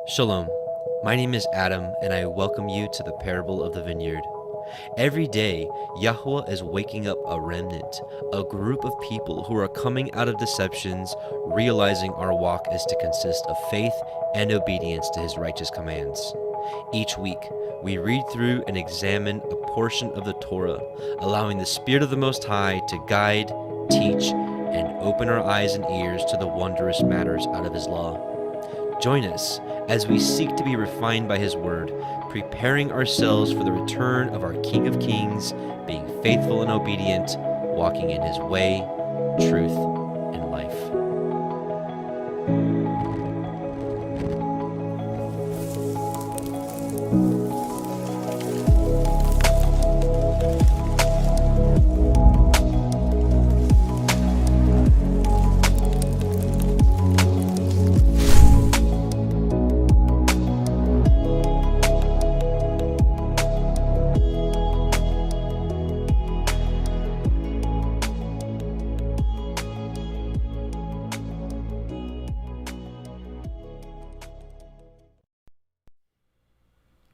Shalom, my name is Adam, and I welcome you to the parable of the vineyard. Every day, Yahuah is waking up a remnant, a group of people who are coming out of deceptions, realizing our walk is to consist of faith and obedience to his righteous commands. Each week, we read through and examine a portion of the Torah, allowing the Spirit of the Most High to guide, teach, and open our eyes and ears to the wondrous matters out of his law. Join us as we seek to be refined by his word, preparing ourselves for the return of our King of Kings, being faithful and obedient, walking in his way, truth, and life.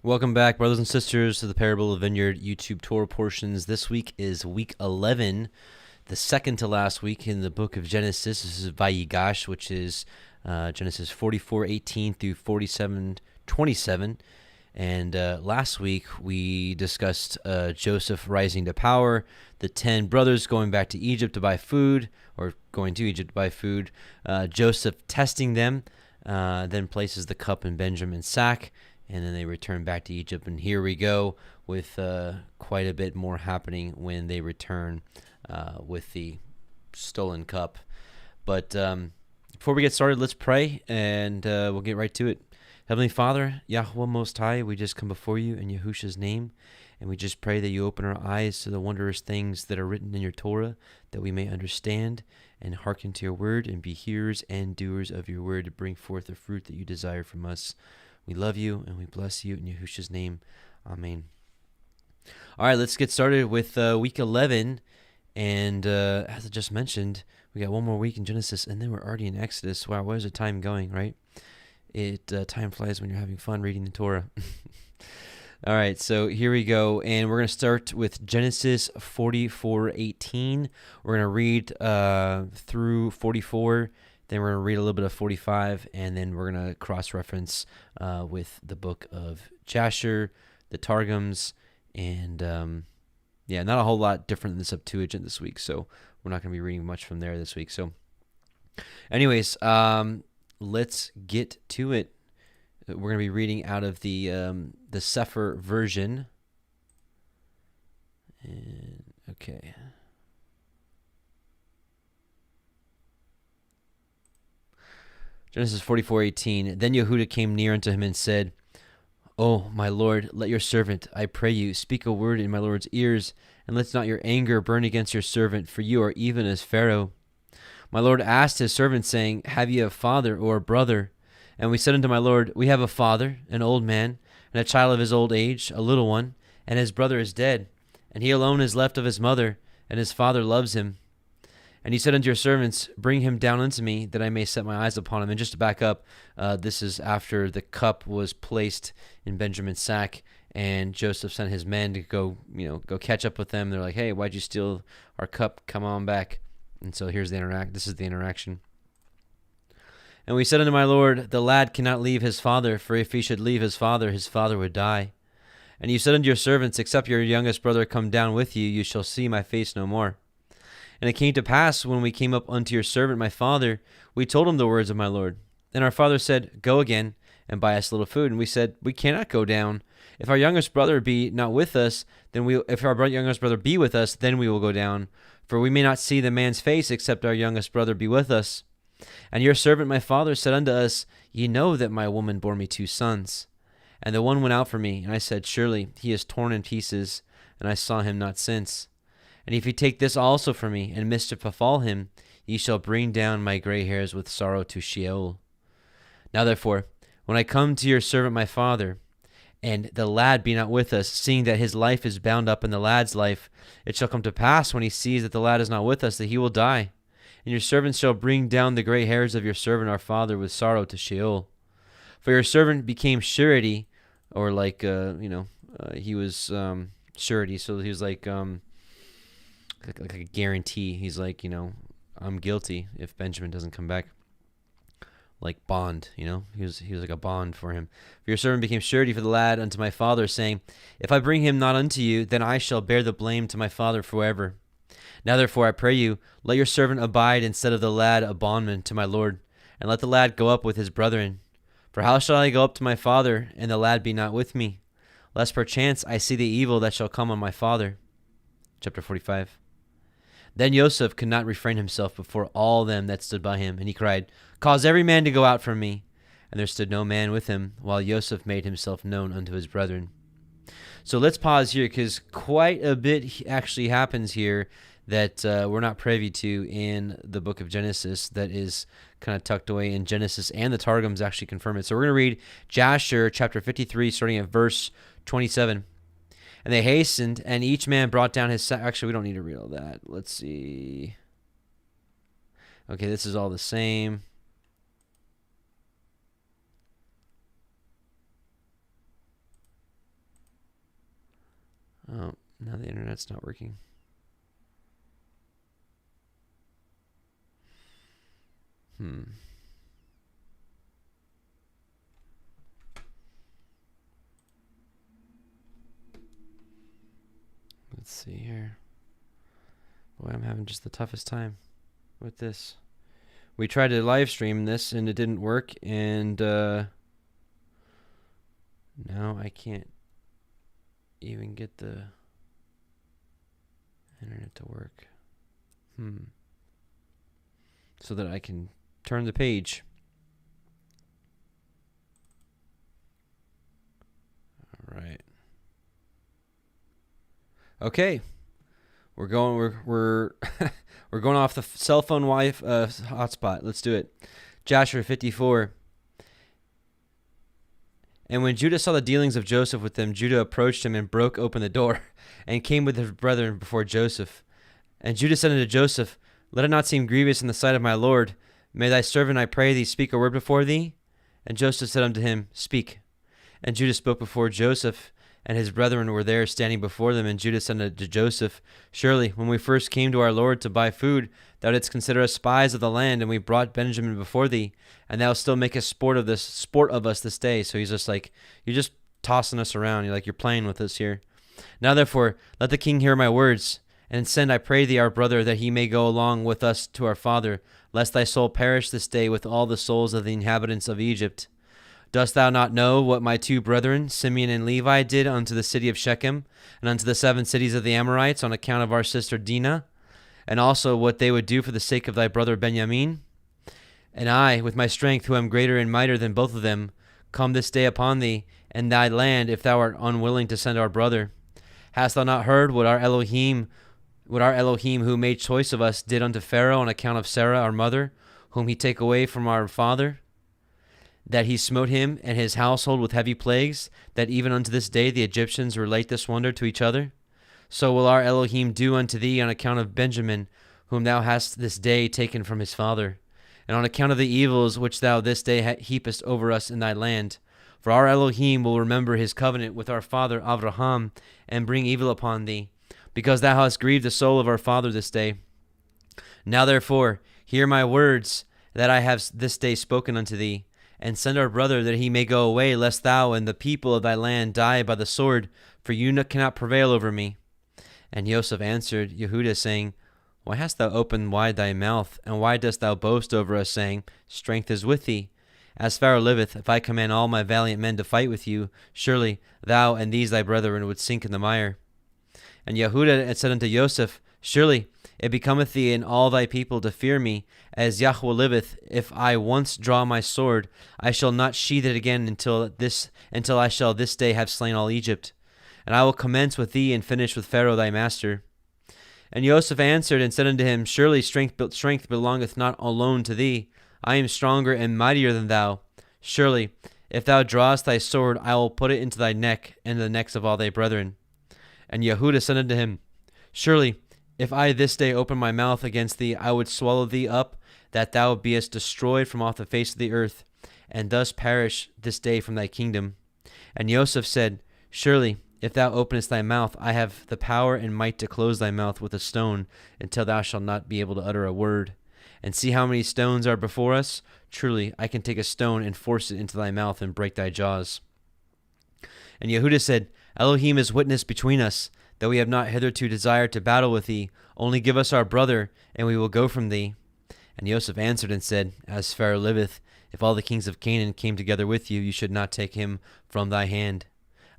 Welcome back, brothers and sisters, to the Parable of the Vineyard YouTube Torah portions. This week is week 11, the second to last week in the book of Genesis. This is Vayigash, which is Genesis 44:18 through 47:27. And last week we discussed Joseph rising to power, the 10 brothers going back to Egypt to buy food, or going to Egypt to buy food, Joseph testing them, then places the cup in Benjamin's sack, and then they return back to Egypt. And here we go with quite a bit more happening when they return with the stolen cup. But before we get started, let's pray, and we'll get right to it. Heavenly Father, Yahuah Most High, we just come before you in Yahusha's name, and we just pray that you open our eyes to the wondrous things that are written in your Torah, that we may understand and hearken to your word and be hearers and doers of your word to bring forth the fruit that you desire from us. We love you, and we bless you in Yahusha's name. Amen. All right, let's get started with week 11. And as I just mentioned, we got one more week in Genesis, and then we're already in Exodus. Wow, where's the time going, right? Time flies when you're having fun reading the Torah. All right, so here we go, and we're going to start with Genesis 44:18. We're going to read through 44. Then we're going to read a little bit of 45, and then we're going to cross-reference with the book of Jasher, the Targums, and not a whole lot different than the Septuagint this week, so we're not going to be reading much from there this week. So anyways, let's get to it. We're going to be reading out of the Sefer version. And, okay. Genesis 44:18. Then Yehuda came near unto him and said, O my Lord, let your servant, I pray you, speak a word in my Lord's ears, and let not your anger burn against your servant, for you are even as Pharaoh. My Lord asked his servant, saying, Have ye a father or a brother? And we said unto my Lord, We have a father, an old man, and a child of his old age, a little one, and his brother is dead, and he alone is left of his mother, and his father loves him. And he said unto your servants, Bring him down unto me, that I may set my eyes upon him. And just to back up, this is after the cup was placed in Benjamin's sack, and Joseph sent his men to go catch up with them. They're like, Hey, why'd you steal our cup? Come on back. And so here's this is the interaction. And we said unto my Lord, The lad cannot leave his father, for if he should leave his father would die. And you said unto your servants, Except your youngest brother come down with you, you shall see my face no more. And it came to pass, when we came up unto your servant my father, we told him the words of my Lord. And our father said, Go again, and buy us a little food. And we said, We cannot go down. If our youngest brother be not with us, if our youngest brother be with us, then we will go down. For we may not see the man's face, except our youngest brother be with us. And your servant my father said unto us, Ye know that my woman bore me 2 sons. And the one went out from me, and I said, Surely he is torn in pieces, and I saw him not since. And if you take this also from me, and mischief befall him, ye shall bring down my gray hairs with sorrow to Sheol. Now therefore, when I come to your servant my father, and the lad be not with us, seeing that his life is bound up in the lad's life, it shall come to pass, when he sees that the lad is not with us, that he will die. And your servants shall bring down the gray hairs of your servant our father with sorrow to Sheol. For your servant became surety, or like, he was surety. So he was like a guarantee. He's like, I'm guilty if Benjamin doesn't come back. Like bond, he was like a bond for him. For your servant became surety for the lad unto my father, saying, if I bring him not unto you, then I shall bear the blame to my father forever. Now therefore I pray you, let your servant abide instead of the lad a bondman to my lord, and let the lad go up with his brethren. For how shall I go up to my father, and the lad be not with me? Lest perchance I see the evil that shall come on my father. Chapter 45. Then Joseph could not refrain himself before all them that stood by him, and he cried, cause every man to go out from me. And there stood no man with him, while Joseph made himself known unto his brethren. So let's pause here, because quite a bit actually happens here that we're not privy to in the book of Genesis, that is kind of tucked away in Genesis, and the Targums actually confirm it. So we're going to read Jasher chapter 53, starting at verse 27. And they hastened, and each man brought down his sack. Actually, we don't need to read all that. Let's see. Okay, this is all the same. Oh, now the internet's not working. Let's see here. Boy, I'm having just the toughest time with this. We tried to live stream this and it didn't work, and now I can't even get the internet to work. So that I can turn the page. All right. Okay, we're going we're going off the cell phone hotspot. Let's do it. Jasher 54. And when Judah saw the dealings of Joseph with them, Judah approached him and broke open the door, and came with his brethren before Joseph. And Judah said unto Joseph, let it not seem grievous in the sight of my lord. May thy servant, I pray thee, speak a word before thee? And Joseph said unto him, speak. And Judah spoke before Joseph, and his brethren were there standing before them. And Judah said unto Joseph, surely, when we first came to our Lord to buy food, thou didst consider us spies of the land, and we brought Benjamin before thee, and thou still makest sport of us this day. So he's just like, you're just tossing us around. You're playing with us here. Now therefore, let the king hear my words, and send, I pray thee, our brother, that he may go along with us to our father, lest thy soul perish this day with all the souls of the inhabitants of Egypt. Dost thou not know what my two brethren, Simeon and Levi, did unto the city of Shechem, and unto the 7 cities of the Amorites, on account of our sister Dinah, and also what they would do for the sake of thy brother Benjamin? And I, with my strength, who am greater and mightier than both of them, come this day upon thee and thy land, if thou art unwilling to send our brother. Hast thou not heard what our Elohim, who made choice of us, did unto Pharaoh on account of Sarah our mother, whom he take away from our father? That he smote him and his household with heavy plagues, that even unto this day the Egyptians relate this wonder to each other? So will our Elohim do unto thee on account of Benjamin, whom thou hast this day taken from his father, and on account of the evils which thou this day heapest over us in thy land. For our Elohim will remember his covenant with our father Abraham, and bring evil upon thee, because thou hast grieved the soul of our father this day. Now therefore, hear my words that I have this day spoken unto thee, and send our brother that he may go away, lest thou and the people of thy land die by the sword, for you cannot prevail over me. And Joseph answered Yehudah, saying, why hast thou opened wide thy mouth, and why dost thou boast over us, saying, strength is with thee? As Pharaoh liveth, if I command all my valiant men to fight with you, surely thou and these thy brethren would sink in the mire. And Yehudah had said unto Joseph, surely it becometh thee and all thy people to fear me, as Yahuah liveth, if I once draw my sword, I shall not sheathe it again until I shall this day have slain all Egypt. And I will commence with thee and finish with Pharaoh thy master. And Joseph answered and said unto him, surely strength belongeth not alone to thee. I am stronger and mightier than thou. Surely, if thou drawest thy sword, I will put it into thy neck and the necks of all thy brethren. And Yehudah said unto him, surely, if I this day open my mouth against thee, I would swallow thee up, that thou beest destroyed from off the face of the earth. and thus perish this day from thy kingdom. And Yosef said, Surely, if thou openest thy mouth, I have the power and might to close thy mouth with a stone, until thou shalt not be able to utter a word. And see how many stones are before us? Truly, I can take a stone and force it into thy mouth and break thy jaws. And Yehudah said, Elohim is witness between us, that we have not hitherto desired to battle with thee. Only give us our brother, and we will go from thee. And Yosef answered and said, As Pharaoh liveth, if all the kings of Canaan came together with you, you should not take him from thy hand.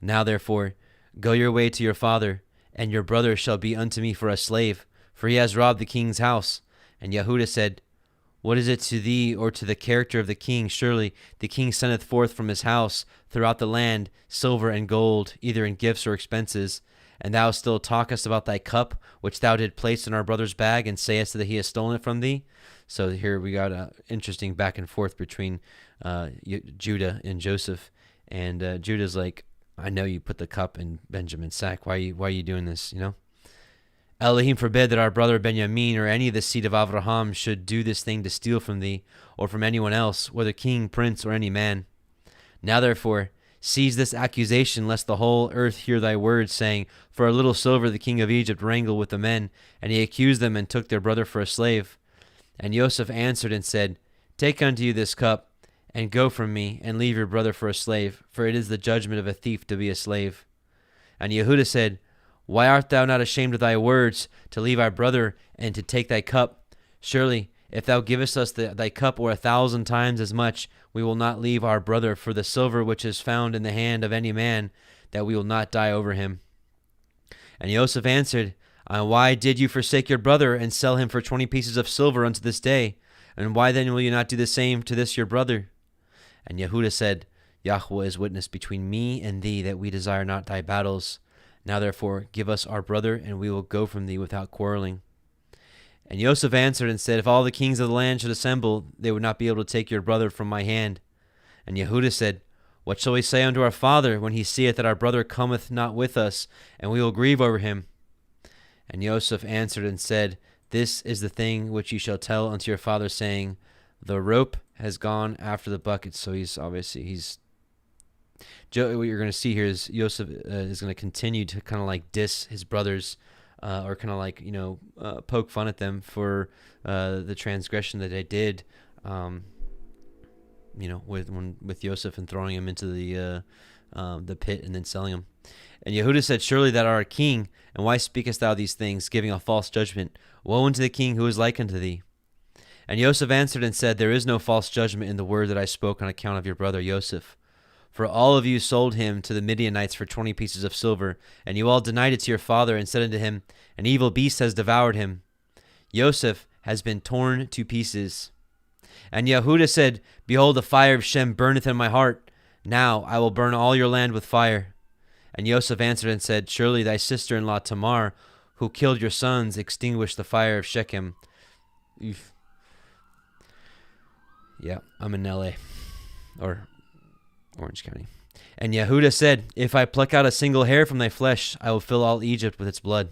Now therefore, go your way to your father, and your brother shall be unto me for a slave, for he has robbed the king's house. And Yehudah said, What is it to thee or to the character of the king? Surely the king sendeth forth from his house throughout the land silver and gold, either in gifts or expenses. And thou still talkest about thy cup, which thou did place in our brother's bag, and sayest that he has stolen it from thee. So here we got an interesting back and forth between Judah and Joseph. And Judah's like, I know you put the cup in Benjamin's sack. Why are you doing this, Elohim forbid that our brother Benjamin or any of the seed of Avraham should do this thing to steal from thee, or from anyone else, whether king, prince, or any man. Now therefore, seize this accusation, lest the whole earth hear thy words, saying, For a little silver the king of Egypt wrangled with the men, and he accused them and took their brother for a slave. And Joseph answered and said, Take unto you this cup, and go from me, and leave your brother for a slave, for it is the judgment of a thief to be a slave. And Yehudah said, Why art thou not ashamed of thy words, to leave our brother, and to take thy cup? Surely, if thou givest us thy cup, or 1,000 times as much, we will not leave our brother for the silver which is found in the hand of any man, that we will not die over him. And Joseph answered, Why did you forsake your brother, and sell him for 20 pieces of silver unto this day? And why then will you not do the same to this your brother? And Yehudah said, Yahuah is witness between me and thee, that we desire not thy battles. Now therefore give us our brother, and we will go from thee without quarreling. And Joseph answered and said, If all the kings of the land should assemble, they would not be able to take your brother from my hand. And Yehudah said, What shall we say unto our father, when he seeth that our brother cometh not with us, and we will grieve over him? And Joseph answered and said, This is the thing which you shall tell unto your father, saying, The rope has gone after the bucket. So what you're going to see here is Joseph is going to continue to kind of like diss his brothers, or kind of like, poke fun at them for the transgression that they did, with Joseph and throwing him into the pit and then selling him. And Yehudah said, Surely thou art a king, and why speakest thou these things, giving a false judgment? Woe unto the king who is like unto thee. And Joseph answered and said, There is no false judgment in the word that I spoke on account of your brother Joseph. For all of you sold him to the Midianites for 20 pieces of silver, and you all denied it to your father, and said unto him, An evil beast has devoured him. Joseph has been torn to pieces. And Yehudah said, Behold, the fire of Shem burneth in my heart. Now I will burn all your land with fire. And Joseph answered and said, Surely thy sister-in-law Tamar, who killed your sons, extinguished the fire of Shechem. Oof. Yeah, I'm in L.A. or Orange County. And Yehudah said, If I pluck out a single hair from thy flesh, I will fill all Egypt with its blood.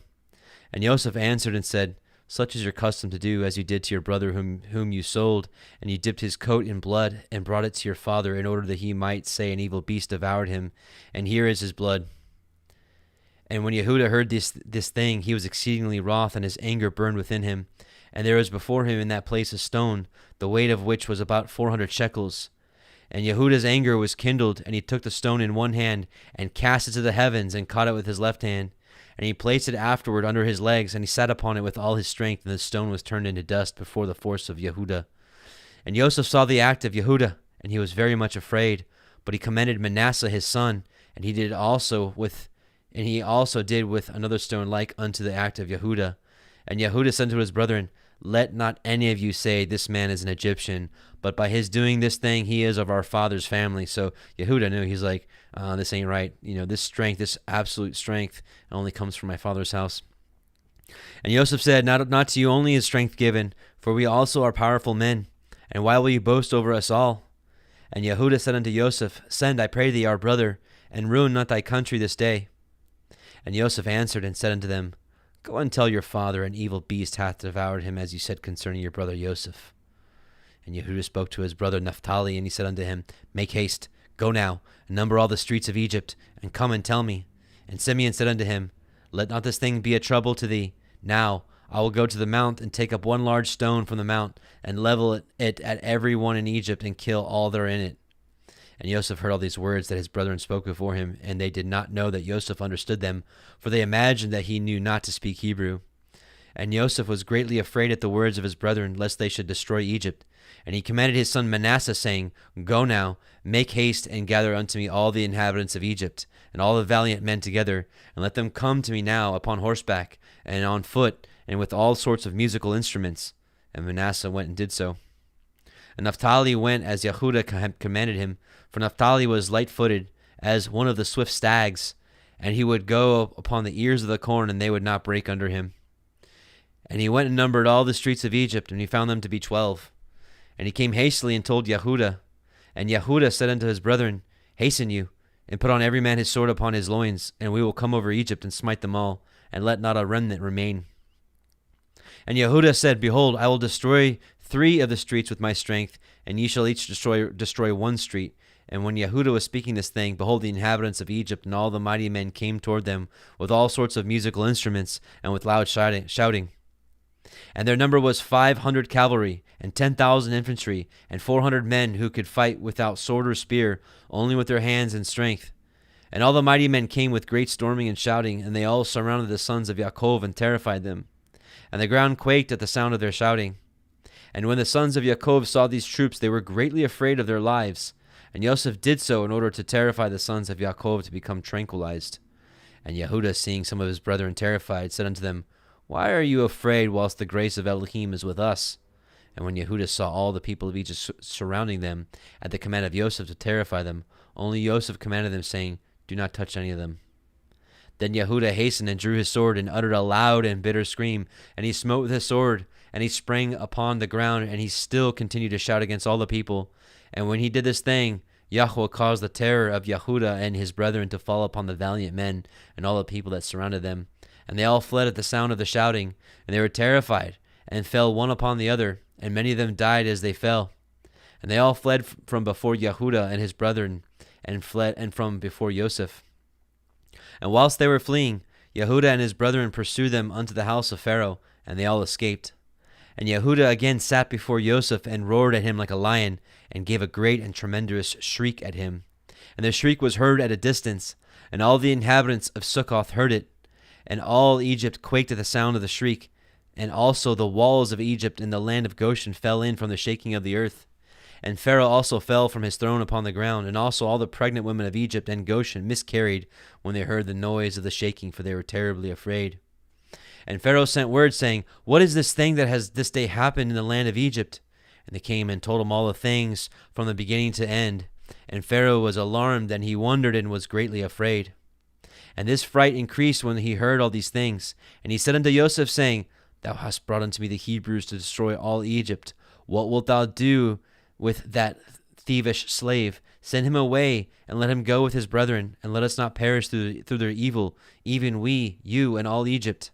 And Joseph answered and said, Such is your custom to do, as you did to your brother whom you sold, and you dipped his coat in blood, and brought it to your father, in order that he might say, An evil beast devoured him, and here is his blood. And when Yehudah heard this thing, he was exceedingly wroth, and his anger burned within him. And there was before him in that place a stone, the weight of which was about 400 shekels. And Yehudah's anger was kindled, and he took the stone in one hand, and cast it to the heavens, and caught it with his left hand. And he placed it afterward under his legs, and he sat upon it with all his strength, and the stone was turned into dust before the force of Yehudah. And Joseph saw the act of Yehudah, and he was very much afraid. But he commended Manasseh his son, and he also did with another stone like unto the act of Yehudah. And Yehudah said to his brethren, Let not any of you say, This man is an Egyptian, but by his doing this thing, he is of our father's family. So Yehudah knew, he's like, this ain't right. This strength, this absolute strength, only comes from my father's house. And Joseph said, Not to you only is strength given, for we also are powerful men. And why will you boast over us all? And Yehudah said unto Joseph, Send, I pray thee, our brother, and ruin not thy country this day. And Joseph answered and said unto them, Go and tell your father, an evil beast hath devoured him, as you said concerning your brother Joseph. And Yehudah spoke to his brother Naphtali, and he said unto him, Make haste, go now, and number all the streets of Egypt, and come and tell me. And Simeon said unto him, Let not this thing be a trouble to thee. Now I will go to the mount, and take up one large stone from the mount, and level it at every one in Egypt, and kill all that are in it. And Joseph heard all these words that his brethren spoke before him, and they did not know that Joseph understood them, for they imagined that he knew not to speak Hebrew. And Joseph was greatly afraid at the words of his brethren, lest they should destroy Egypt. And he commanded his son Manasseh, saying, Go now, make haste, and gather unto me all the inhabitants of Egypt, and all the valiant men together, and let them come to me now upon horseback, and on foot, and with all sorts of musical instruments. And Manasseh went and did so. And Naphtali went as Yehudah had commanded him, for Naphtali was light-footed, as one of the swift stags, and he would go upon the ears of the corn, and they would not break under him. And he went and numbered all the streets of Egypt, and he found them to be 12. And he came hastily and told Yehudah. And Yehudah said unto his brethren, Hasten you, and put on every man his sword upon his loins, and we will come over Egypt and smite them all, and let not a remnant remain. And Yehudah said, Behold, I will destroy 3 of the streets with my strength, and ye shall each destroy 1 street. And when Yehudah was speaking this thing, behold, the inhabitants of Egypt and all the mighty men came toward them with all sorts of musical instruments, and with loud shouting. And their number was 500 cavalry, and 10,000 infantry, and 400 men who could fight without sword or spear, only with their hands and strength. And all the mighty men came with great storming and shouting, and they all surrounded the sons of Yaakov and terrified them. And the ground quaked at the sound of their shouting. And when the sons of Yaakov saw these troops, they were greatly afraid of their lives. And Joseph did so in order to terrify the sons of Yaakov to become tranquilized. And Yehudah, seeing some of his brethren terrified, said unto them, Why are you afraid whilst the grace of Elohim is with us? And when Yehudah saw all the people of Egypt surrounding them, at the command of Joseph to terrify them, only Joseph commanded them, saying, Do not touch any of them. Then Yehudah hastened and drew his sword, and uttered a loud and bitter scream. And he smote with his sword, and he sprang upon the ground, and he still continued to shout against all the people. And when he did this thing, Yahuah caused the terror of Yehudah and his brethren to fall upon the valiant men and all the people that surrounded them. And they all fled at the sound of the shouting, and they were terrified, and fell one upon the other, and many of them died as they fell. And they all fled from before Yehudah and his brethren, and from before Joseph. And whilst they were fleeing, Yehudah and his brethren pursued them unto the house of Pharaoh, and they all escaped. And Yehudah again sat before Joseph, and roared at him like a lion, and gave a great and tremendous shriek at him. And the shriek was heard at a distance, and all the inhabitants of Succoth heard it. And all Egypt quaked at the sound of the shriek, and also the walls of Egypt and the land of Goshen fell in from the shaking of the earth. And Pharaoh also fell from his throne upon the ground, and also all the pregnant women of Egypt and Goshen miscarried when they heard the noise of the shaking, for they were terribly afraid. And Pharaoh sent word, saying, What is this thing that has this day happened in the land of Egypt? And they came and told him all the things from the beginning to end. And Pharaoh was alarmed, and he wondered and was greatly afraid. And this fright increased when he heard all these things. And he said unto Joseph, saying, Thou hast brought unto me the Hebrews to destroy all Egypt. What wilt thou do with that thievish slave? Send him away, and let him go with his brethren, and let us not perish through their evil, even we, you, and all Egypt.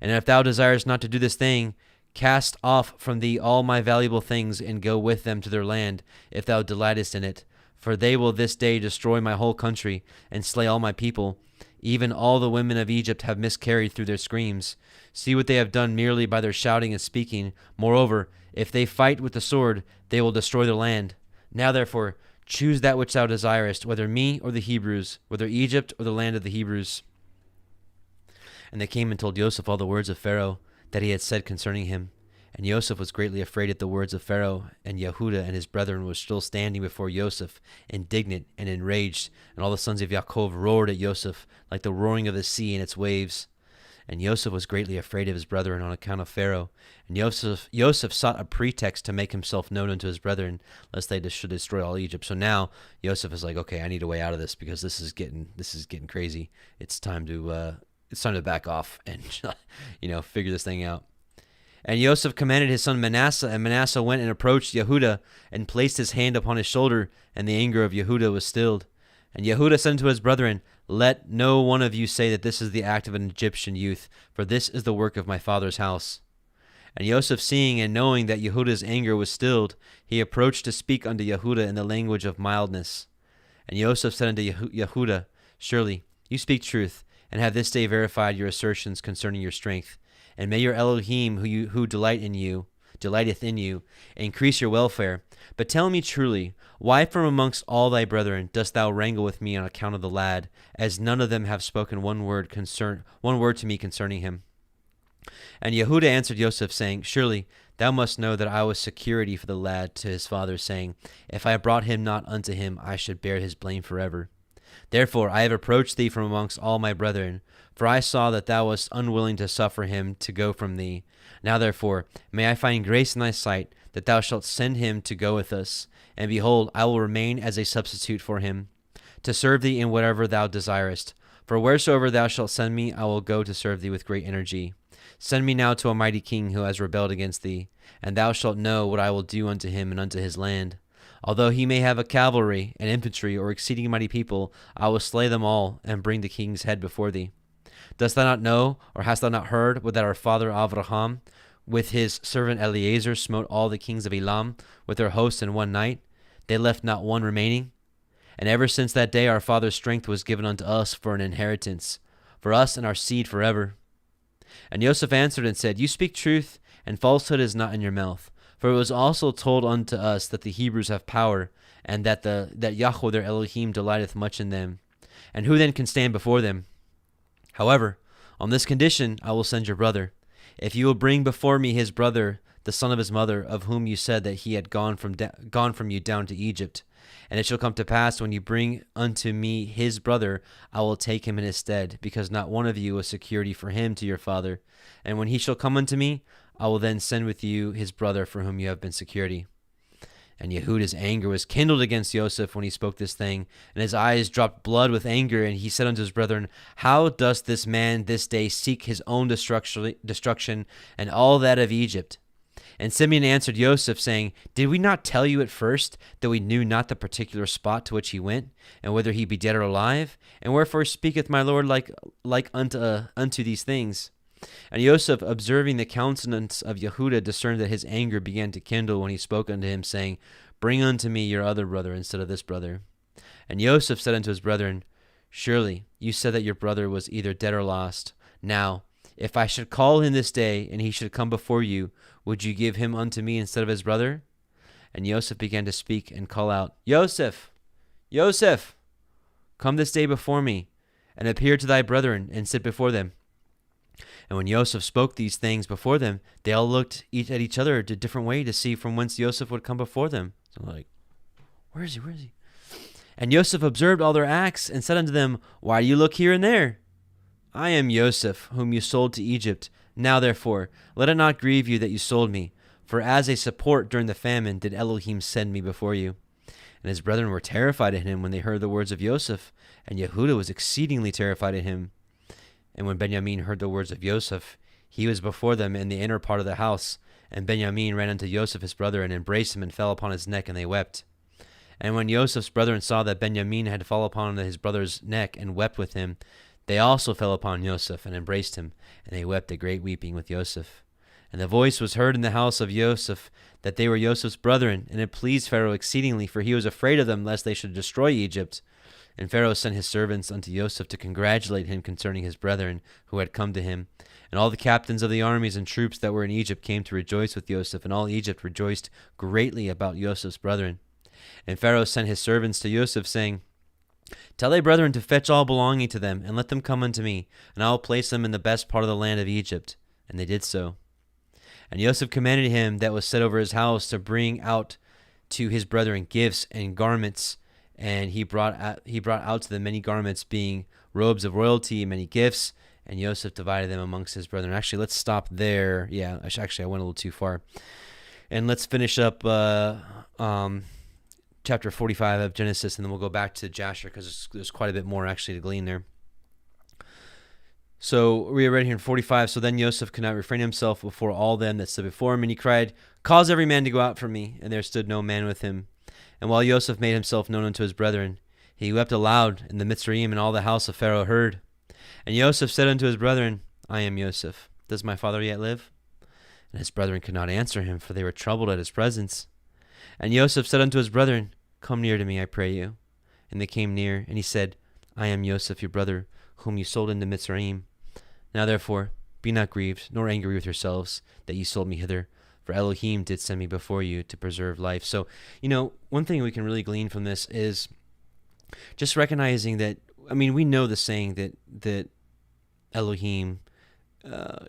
And if thou desirest not to do this thing, cast off from thee all my valuable things, and go with them to their land, if thou delightest in it. For they will this day destroy my whole country, and slay all my people. Even all the women of Egypt have miscarried through their screams. See what they have done merely by their shouting and speaking. Moreover, if they fight with the sword, they will destroy their land. Now therefore, choose that which thou desirest, whether me or the Hebrews, whether Egypt or the land of the Hebrews. And they came and told Joseph all the words of Pharaoh that he had said concerning him. And Joseph was greatly afraid at the words of Pharaoh, and Yehudah and his brethren were still standing before Joseph, indignant and enraged. And all the sons of Yaakov roared at Joseph like the roaring of the sea in its waves. And Joseph was greatly afraid of his brethren on account of Pharaoh. And Joseph sought a pretext to make himself known unto his brethren, lest they should destroy all Egypt. So now Joseph is like, okay, I need a way out of this, because this is getting crazy. It's time to back off and figure this thing out. And Joseph commanded his son Manasseh, and Manasseh went and approached Yehudah, and placed his hand upon his shoulder, and the anger of Yehudah was stilled. And Yehudah said unto his brethren, Let no one of you say that this is the act of an Egyptian youth, for this is the work of my father's house. And Yosef, seeing and knowing that Yehuda's anger was stilled, he approached to speak unto Yehuda in the language of mildness. And Yosef said unto Yehuda, Surely you speak truth, and have this day verified your assertions concerning your strength. And may your Elohim, who delighteth in you, increase your welfare. But tell me truly, why from amongst all thy brethren dost thou wrangle with me on account of the lad, as none of them have spoken one word to me concerning him? And Yehuda answered Yosef, saying, Surely thou must know that I was security for the lad to his father, saying, If I brought him not unto him, I should bear his blame forever. Therefore I have approached thee from amongst all my brethren, for I saw that thou wast unwilling to suffer him to go from thee. Now therefore may I find grace in thy sight, that thou shalt send him to go with us. And behold, I will remain as a substitute for him, to serve thee in whatever thou desirest. For wheresoever thou shalt send me, I will go to serve thee with great energy. Send me now to a mighty king who has rebelled against thee, and thou shalt know what I will do unto him and unto his land. Although he may have a cavalry and infantry or exceeding mighty people, I will slay them all and bring the king's head before thee. Dost thou not know, or hast thou not heard, that our father Avraham with his servant Eliezer smote all the kings of Elam with their hosts in one night? They left not one remaining. And ever since that day our father's strength was given unto us for an inheritance, for us and our seed forever. And Yosef answered and said, You speak truth, and falsehood is not in your mouth. For it was also told unto us that the Hebrews have power, and that Yahuah their Elohim delighteth much in them. And who then can stand before them? However, on this condition I will send your brother. If you will bring before me his brother, the son of his mother, of whom you said that he had gone from you down to Egypt. And it shall come to pass, when you bring unto me his brother, I will take him in his stead, because not one of you was security for him to your father. And when he shall come unto me, I will then send with you his brother, for whom you have been security. And Yehuda's anger was kindled against Yosef when he spoke this thing, and his eyes dropped blood with anger, and he said unto his brethren, How does this man this day seek his own destruction and all that of Egypt? And Simeon answered Yosef, saying, Did we not tell you at first that we knew not the particular spot to which he went, and whether he be dead or alive? And wherefore speaketh my Lord like unto these things? And Yosef, observing the countenance of Yehuda, discerned that his anger began to kindle when he spoke unto him, saying, Bring unto me your other brother instead of this brother. And Yosef said unto his brethren, Surely you said that your brother was either dead or lost. Now, if I should call him this day, and he should come before you, would you give him unto me instead of his brother? And Yosef began to speak and call out, Yosef, Yosef, come this day before me, and appear to thy brethren, and sit before them. And when Yosef spoke these things before them, they all looked at each other a different way to see from whence Yosef would come before them. So like, where is he? Where is he? And Yosef observed all their acts, and said unto them, Why do you look here and there? I am Yosef, whom you sold to Egypt. Now therefore, let it not grieve you that you sold me, for as a support during the famine did Elohim send me before you. And his brethren were terrified at him when they heard the words of Yosef, and Yehuda was exceedingly terrified at him. And when Benjamin heard the words of Yosef, he was before them in the inner part of the house. And Benjamin ran unto Yosef his brother, and embraced him, and fell upon his neck, and they wept. And when Yosef's brethren saw that Benjamin had fallen upon his brother's neck, and wept with him, they also fell upon Yosef, and embraced him, and they wept a great weeping with Yosef. And the voice was heard in the house of Yosef, that they were Yosef's brethren, and it pleased Pharaoh exceedingly, for he was afraid of them, lest they should destroy Egypt. And Pharaoh sent his servants unto Yosef to congratulate him concerning his brethren who had come to him. And all the captains of the armies and troops that were in Egypt came to rejoice with Yosef, and all Egypt rejoiced greatly about Yosef's brethren. And Pharaoh sent his servants to Yosef, saying, Tell thy brethren to fetch all belonging to them, and let them come unto me, and I will place them in the best part of the land of Egypt. And they did so. And Yosef commanded him that was set over his house to bring out to his brethren gifts and garments, and he brought out to them many garments, being robes of royalty, many gifts, and Yosef divided them amongst his brethren. Actually, let's stop there. Yeah, actually, I went a little too far. And let's finish up chapter 45 of Genesis, and then we'll go back to Jasher, because there's quite a bit more actually to glean there. So we are right here in 45. So then Yosef could not refrain himself before all them that stood before him, and he cried, Cause every man to go out from me. And there stood no man with him. And while Yosef made himself known unto his brethren, he wept aloud, and the Mitzrayim and all the house of Pharaoh heard. And Yosef said unto his brethren, I am Yosef. Does my father yet live? And his brethren could not answer him, for they were troubled at his presence. And Joseph said unto his brethren, Come near to me, I pray you. And they came near, and he said, I am Joseph your brother, whom you sold into Mitzrayim. Now therefore, be not grieved, nor angry with yourselves, that ye sold me hither. For Elohim did send me before you to preserve life. So, one thing we can really glean from this is just recognizing that, we know the saying that Elohim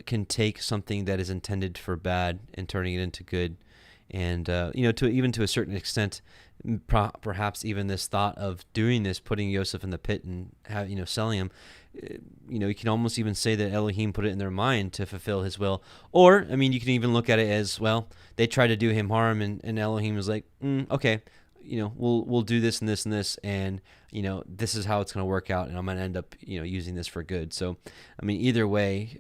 can take something that is intended for bad and turning it into good. And, to a certain extent, perhaps even this thought of doing this, putting Joseph in the pit and selling him, you can almost even say that Elohim put it in their mind to fulfill his will. Or, you can even look at it as, well, they tried to do him harm, and Elohim was like, okay, we'll do this and this and this, and, this is how it's going to work out, and I'm going to end up, using this for good. So, either way,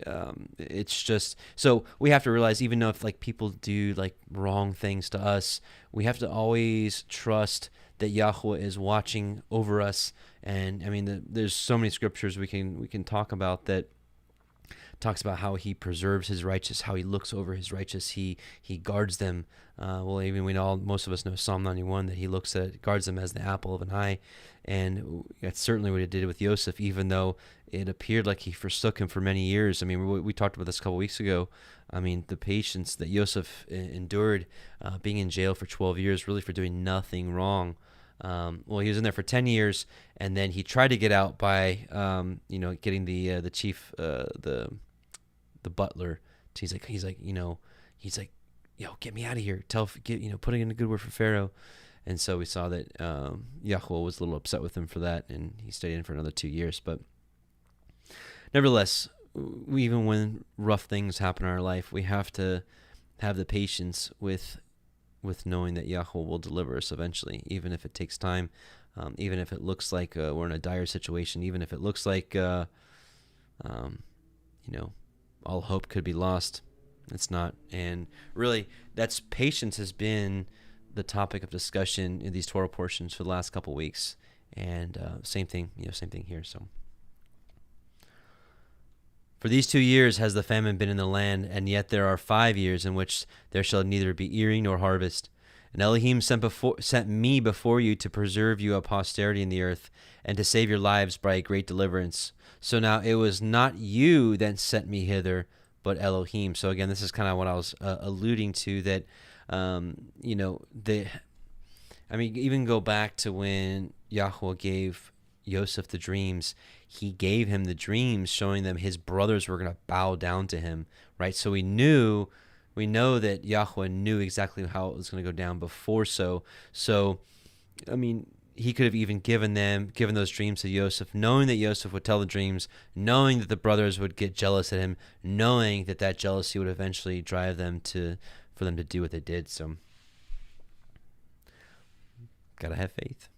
it's just, so we have to realize, even though if people do wrong things to us, we have to always trust that Yahuah is watching over us. And there's so many scriptures we can talk about that talks about how he preserves his righteous, how he looks over his righteous, he guards them. Most of us know Psalm 91, that he guards them as the apple of an eye. And that's certainly what he did with Joseph, even though it appeared like he forsook him for many years. We talked about this a couple weeks ago. The patience that Joseph endured, being in jail for 12 years, really for doing nothing wrong. He was in there for 10 years, and then he tried to get out by, getting the chief, the butler. He's like, yo, get me out of here. Putting in a good word for Pharaoh. And so we saw that Yahuah was a little upset with him for that, and he stayed in for another 2 years. But nevertheless, even when rough things happen in our life, we have to have the patience with knowing that Yahuah will deliver us eventually, even if it takes time, even if it looks like we're in a dire situation, even if it looks like, all hope could be lost. It's not. And really, patience has been the topic of discussion in these Torah portions for the last couple weeks. And same thing here. So, for these 2 years has the famine been in the land, and yet there are 5 years in which there shall neither be earing nor harvest. And Elohim sent me before you to preserve you a posterity in the earth, and to save your lives by a great deliverance. So now it was not you that sent me hither, but Elohim. So again, this is kind of what I was alluding to, that, even go back to when Yahuah gave Joseph the dreams. He gave him the dreams showing them his brothers were going to bow down to him, right? So we know that Yahuah knew exactly how it was going to go down before. So he could have even given those dreams to Joseph, knowing that Joseph would tell the dreams, knowing that the brothers would get jealous at him, knowing that jealousy would eventually drive them for them to do what they did. So gotta have faith.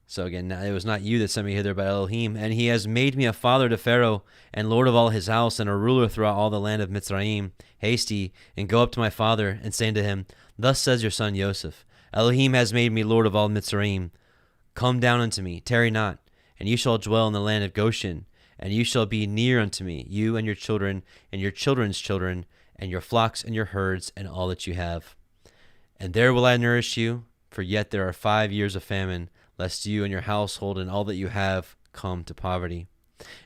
So again, it was not you that sent me hither, but Elohim. And he has made me a father to Pharaoh, and lord of all his house, and a ruler throughout all the land of Mitzrayim. Haste ye, and go up to my father, and say unto him, Thus says your son Joseph, Elohim has made me lord of all Mitzrayim. Come down unto me, tarry not, and you shall dwell in the land of Goshen, and you shall be near unto me, you and your children, and your children's children, and your flocks and your herds, and all that you have. And there will I nourish you, for yet there are 5 years of famine, lest you and your household and all that you have come to poverty.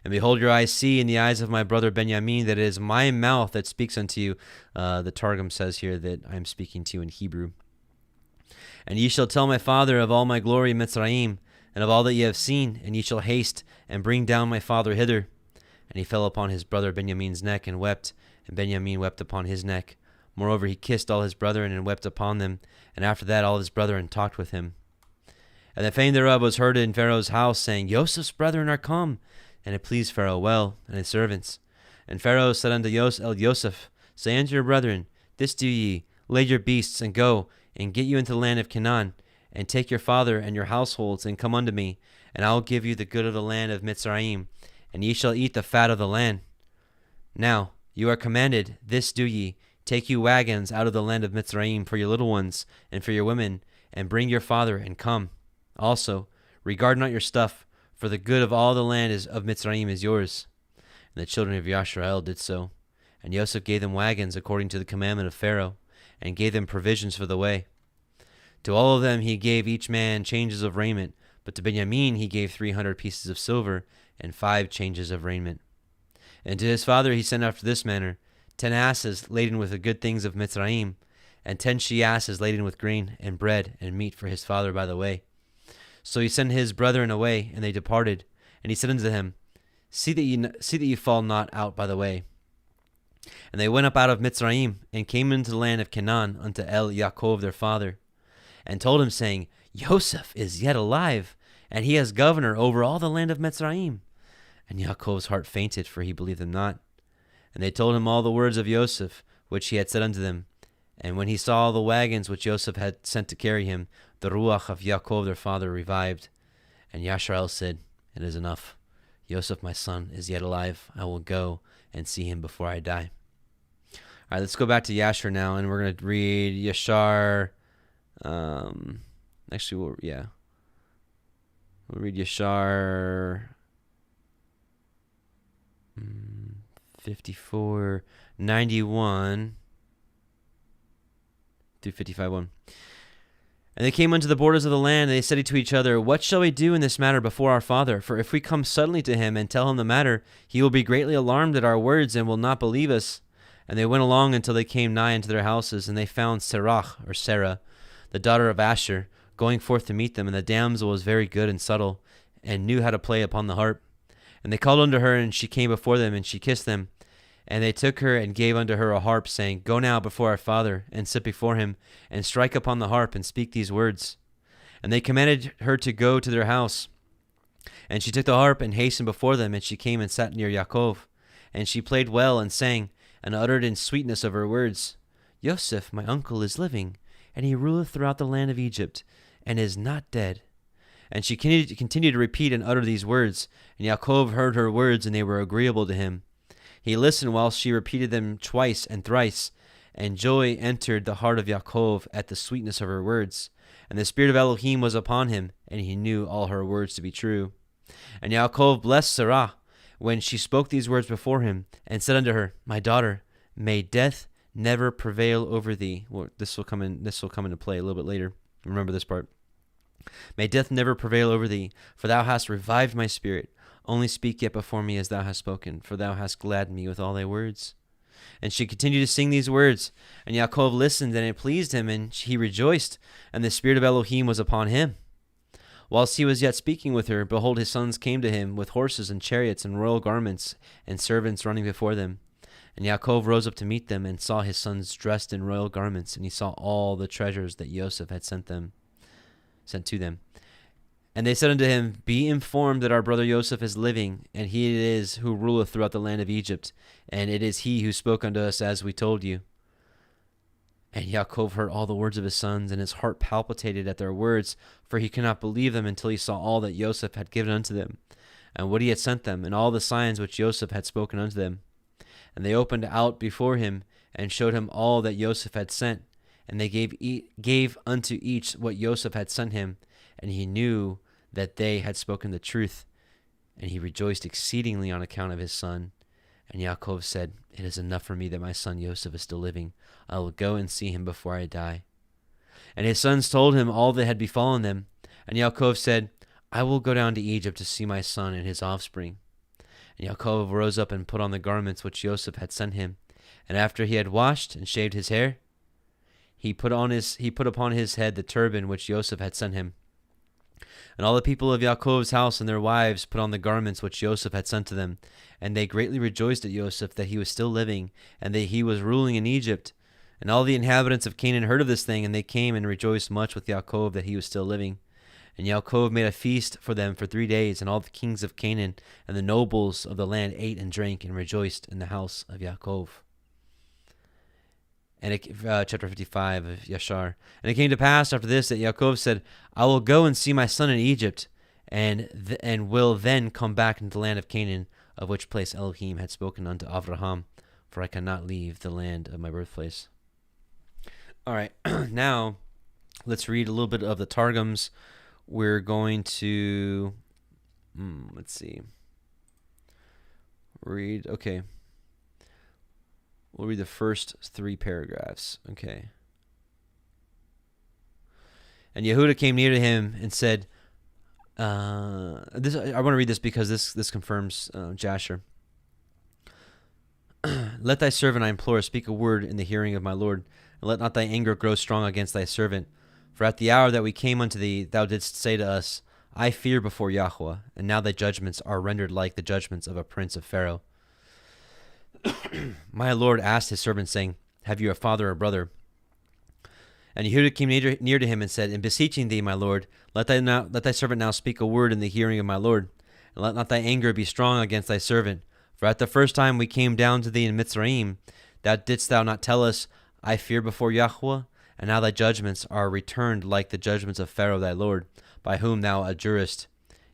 And behold, your eyes see in the eyes of my brother Benjamin that it is my mouth that speaks unto you. The Targum says here that I am speaking to you in Hebrew. And ye shall tell my father of all my glory in Mitzrayim, and of all that ye have seen, and ye shall haste and bring down my father hither. And he fell upon his brother Benjamin's neck and wept, and Benjamin wept upon his neck. Moreover, he kissed all his brethren and wept upon them. And after that all his brethren talked with him. And the fame thereof was heard in Pharaoh's house, saying, Joseph's brethren are come. And it pleased Pharaoh well, and his servants. And Pharaoh said unto Joseph, Say unto your brethren, This do ye, lay your beasts, and go, and get you into the land of Canaan, and take your father and your households, and come unto me, and I will give you the good of the land of Mitzrayim, and ye shall eat the fat of the land. Now you are commanded, this do ye, take you wagons out of the land of Mitzrayim for your little ones, and for your women, and bring your father, and come. Also, regard not your stuff, for the good of all the land of Mitzrayim is yours. And the children of Yisrael did so. And Joseph gave them wagons according to the commandment of Pharaoh, and gave them provisions for the way. To all of them he gave each man changes of raiment, but to Benjamin he gave 300 pieces of silver and 5 changes of raiment. And to his father he sent after this manner, 10 asses laden with the good things of Mitzrayim, and 10 she-asses laden with grain and bread and meat for his father by the way. So he sent his brethren away, and they departed. And he said unto them, See that ye fall not out by the way. And they went up out of Mitzrayim, and came into the land of Canaan unto Yaakov their father, and told him, saying, Joseph is yet alive, and he is governor over all the land of Mitzrayim. And Yaakov's heart fainted, for he believed them not. And they told him all the words of Joseph, which he had said unto them. And when he saw the wagons which Joseph had sent to carry him, the ruach of Yaakov their father revived. And Yasharel said, It is enough. Joseph my son is yet alive. I will go and see him before I die. All right, let's go back to Yashar now, and we're going to read Yashar. We'll read Yashar 54, 91 through 55:1. And they came unto the borders of the land, and they said to each other, What shall we do in this matter before our father? For if we come suddenly to him and tell him the matter, he will be greatly alarmed at our words, and will not believe us. And they went along until they came nigh unto their houses, and they found Sarah, the daughter of Asher, going forth to meet them. And the damsel was very good and subtle, and knew how to play upon the harp. And they called unto her, and she came before them, and she kissed them. And they took her and gave unto her a harp, saying, Go now before our father, and sit before him, and strike upon the harp, and speak these words. And they commanded her to go to their house. And she took the harp, and hastened before them, and she came and sat near Yaakov. And she played well, and sang, and uttered in sweetness of her words, Joseph my uncle is living, and he ruleth throughout the land of Egypt, and is not dead. And she continued to repeat and utter these words. And Yaakov heard her words, and they were agreeable to him. He listened whilst she repeated them twice and thrice, and joy entered the heart of Yaakov at the sweetness of her words. And the spirit of Elohim was upon him, and he knew all her words to be true. And Yaakov blessed Sarah when she spoke these words before him, and said unto her, My daughter, may death never prevail over thee. Well, this will come into play a little bit later. Remember this part. May death never prevail over thee, for thou hast revived my spirit. Only speak yet before me as thou hast spoken, for thou hast gladdened me with all thy words. And she continued to sing these words, and Yaakov listened, and it pleased him, and he rejoiced, and the spirit of Elohim was upon him. Whilst he was yet speaking with her, behold, his sons came to him with horses and chariots and royal garments, and servants running before them. And Yaakov rose up to meet them, and saw his sons dressed in royal garments, and he saw all the treasures that Joseph had sent to them. And they said unto him, Be informed that our brother Joseph is living, and he it is who ruleth throughout the land of Egypt, and it is he who spoke unto us as we told you. And Yaakov heard all the words of his sons, and his heart palpitated at their words, for he could not believe them until he saw all that Joseph had given unto them, and what he had sent them, and all the signs which Joseph had spoken unto them. And they opened out before him, and showed him all that Joseph had sent, and they gave unto each what Joseph had sent him, and he knew that they had spoken the truth, and he rejoiced exceedingly on account of his son. And Yaakov said, It is enough for me that my son Joseph is still living. I will go and see him before I die. And his sons told him all that had befallen them. And Yaakov said, I will go down to Egypt to see my son and his offspring. And Yaakov rose up and put on the garments which Joseph had sent him. And after he had washed and shaved his hair, he put upon his head the turban which Joseph had sent him. And all the people of Yaakov's house and their wives put on the garments which Joseph had sent to them. And they greatly rejoiced at Joseph that he was still living, and that he was ruling in Egypt. And all the inhabitants of Canaan heard of this thing, and they came and rejoiced much with Yaakov that he was still living. And Yaakov made a feast for them for 3 days, and all the kings of Canaan and the nobles of the land ate and drank and rejoiced in the house of Yaakov. And chapter 55 of Yashar. And it came to pass after this that Yaakov said, I will go and see my son in Egypt, and will then come back into the land of Canaan, of which place Elohim had spoken unto Avraham, for I cannot leave the land of my birthplace. All right, now let's read a little bit of the Targums. We're going to, read, okay. We'll read the first 3 paragraphs. Okay. And Yehuda came near to him and said, I want to read this because this confirms Jasher. Let thy servant, I implore, speak a word in the hearing of my Lord, and let not thy anger grow strong against thy servant. For at the hour that we came unto thee, thou didst say to us, I fear before Yahuah, and now thy judgments are rendered like the judgments of a prince of Pharaoh. My Lord asked his servant, saying, Have you a father or brother? And Yehuda came near to him and said, In beseeching thee, my Lord, let thy servant now speak a word in the hearing of my Lord, and let not thy anger be strong against thy servant. For at the first time we came down to thee in Mitzrayim, didst thou not tell us, I fear before Yahuah? And now thy judgments are returned like the judgments of Pharaoh thy Lord, by whom thou adjurest.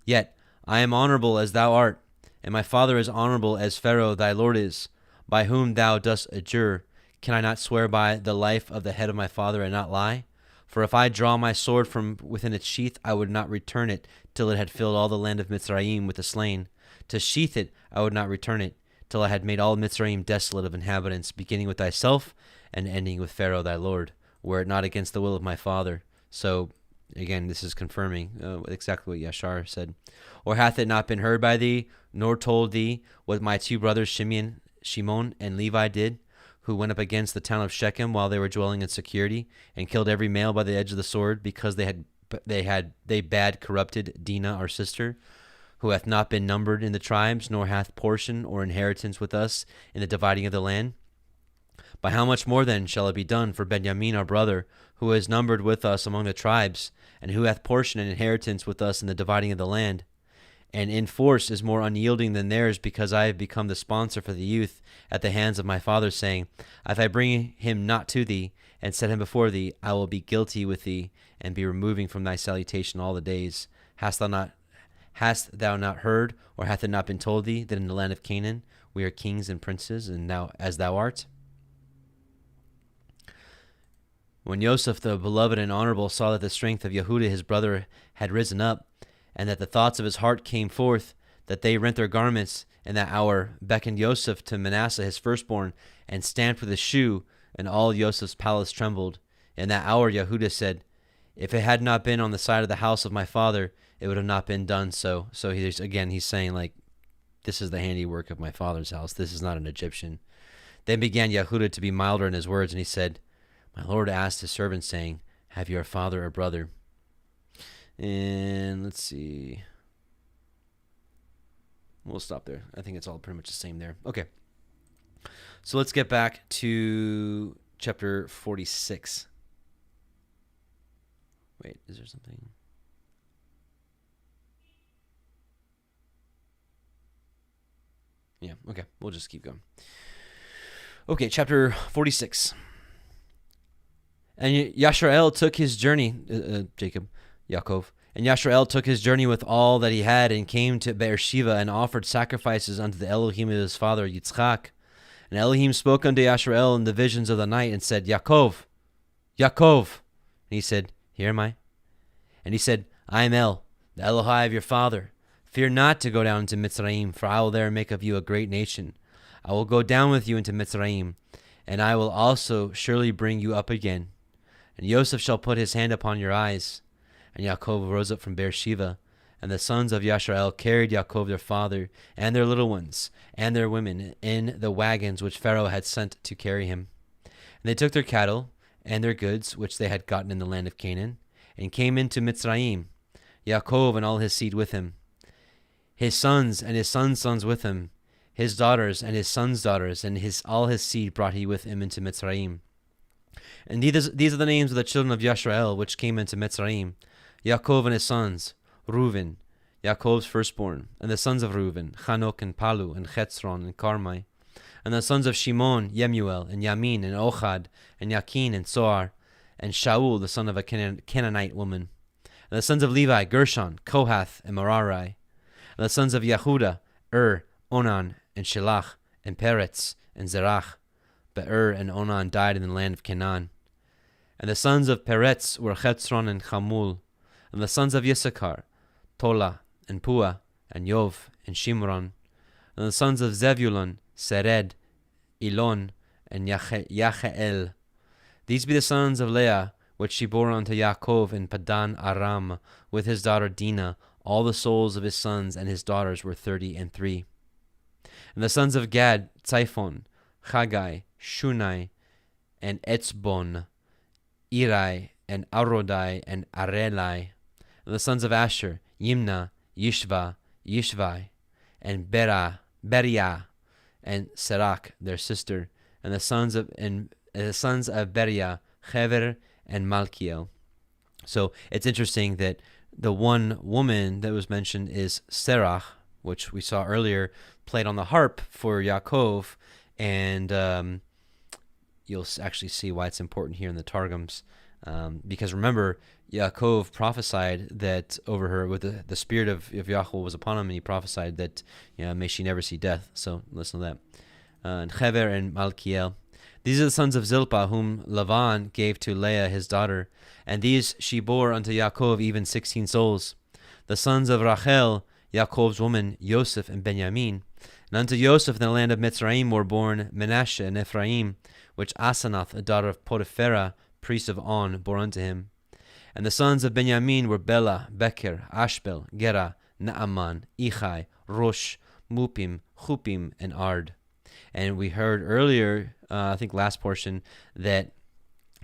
Yet I am honorable as thou art, and my father is honorable as Pharaoh thy Lord is, by whom thou dost adjure. Can I not swear by the life of the head of my father and not lie? For if I draw my sword from within its sheath, I would not return it till it had filled all the land of Mitzrayim with the slain. To sheath it, I would not return it till I had made all Mitzrayim desolate of inhabitants, beginning with thyself and ending with Pharaoh thy Lord, were it not against the will of my father. So, again, this is confirming exactly what Yashar said. Or hath it not been heard by thee, nor told thee, what my 2 brothers Shimon and Levi did, who went up against the town of Shechem while they were dwelling in security, and killed every male by the edge of the sword, because they bad corrupted Dinah our sister, who hath not been numbered in the tribes, nor hath portion or inheritance with us in the dividing of the land? By how much more then shall it be done for Benjamin our brother, who is numbered with us among the tribes, and who hath portion and inheritance with us in the dividing of the land? And in force is more unyielding than theirs, because I have become the sponsor for the youth at the hands of my father, saying, If I bring him not to thee, and set him before thee, I will be guilty with thee, and be removing from thy salutation all the days. Hast thou not heard, or hath it not been told thee, that in the land of Canaan we are kings and princes, and now as thou art? When Yosef the beloved and honorable saw that the strength of Yehuda his brother had risen up, and that the thoughts of his heart came forth, that they rent their garments, in that hour beckoned Yosef to Manasseh his firstborn, and stamped with his shoe, and all Yosef's palace trembled. In that hour Yehuda said, If it had not been on the side of the house of my father, it would have not been done so. So he's saying, like, this is the handiwork of my father's house. This is not an Egyptian. Then began Yehuda to be milder in his words, and he said, My Lord asked his servant, saying, Have you a father or brother? And let's see. We'll stop there. I think it's all pretty much the same there. Okay. So let's get back to chapter 46. Wait, is there something? Yeah, okay. We'll just keep going. Okay, chapter 46. And Yashrael took his journey, Yaakov, and Yashrael took his journey with all that he had, and came to Beersheba, and offered sacrifices unto the Elohim of his father Yitzchak. And Elohim spoke unto Yashrael in the visions of the night, and said, Yaakov, Yaakov. And he said, Here am I. And he said, I am El, the Elohai of your father. Fear not to go down into Mitzrayim, for I will there make of you a great nation. I will go down with you into Mitzrayim, and I will also surely bring you up again. And Yosef shall put his hand upon your eyes. And Yaakov rose up from Beersheba, and the sons of Yashrael carried Yaakov their father, and their little ones, and their women, in the wagons which Pharaoh had sent to carry him. And they took their cattle, and their goods, which they had gotten in the land of Canaan, and came into Mitzrayim, Yaakov and all his seed with him, his sons and his sons' sons with him, his daughters and his sons' daughters, and all his seed brought he with him into Mitzrayim. And these are the names of the children of Yashrael, which came into Mitzrayim: Yaakov and his sons, Reuven, Yaakov's firstborn, and the sons of Reuven, Chanok and Palu, and Chetzron and Carmi, and the sons of Shimon, Yemuel, and Yamin, and Ochad, and Yakin, and Soar, and Shaul, the son of a Canaanite woman. And the sons of Levi, Gershon, Kohath, and Merari. And the sons of Yehuda, Onan, and Shelach, and Peretz, and Zerach. But and Onan died in the land of Canaan. And the sons of Peretz were Chetzron and Chamul. And the sons of Yissachar, Tola, and Pua, and Yov, and Shimron. And the sons of Zebulun, Sered, Elon, and Yachael. These be the sons of Leah, which she bore unto Yaakov in Padan Aram, with his daughter Dinah. All the souls of his sons and his daughters were 33. And the sons of Gad, Tziphon, Chagai, Shunai, and Etzbon, Irai, and Arodai, and Arelai. And the sons of Asher, Yimna, Yishva, Yishvai, and Beriah, and Serach, their sister. And the sons of Beriah, Hever, and Malkiel. So it's interesting that the one woman that was mentioned is Serach, which we saw earlier played on the harp for Yaakov, and you'll actually see why it's important here in the Targums, because remember, Yaakov prophesied that over her, with the spirit of Yahuah was upon him, and he prophesied that may she never see death. So listen to that. And Hever and Malkiel. These are the sons of Zilpah, whom Lavan gave to Leah his daughter, and these she bore unto Yaakov even 16 souls. The sons of Rachel, Yaakov's woman, Yosef and Benjamin. And unto Yosef in the land of Mitzrayim were born Menashe and Ephraim, which Asenath, a daughter of Potiphera, priest of On, bore unto him. And the sons of Benjamin were Bela, Becher, Ashbel, Gera, Naaman, Ichai, Rosh, Mupim, Chupim, and Ard. And we heard earlier, I think last portion, that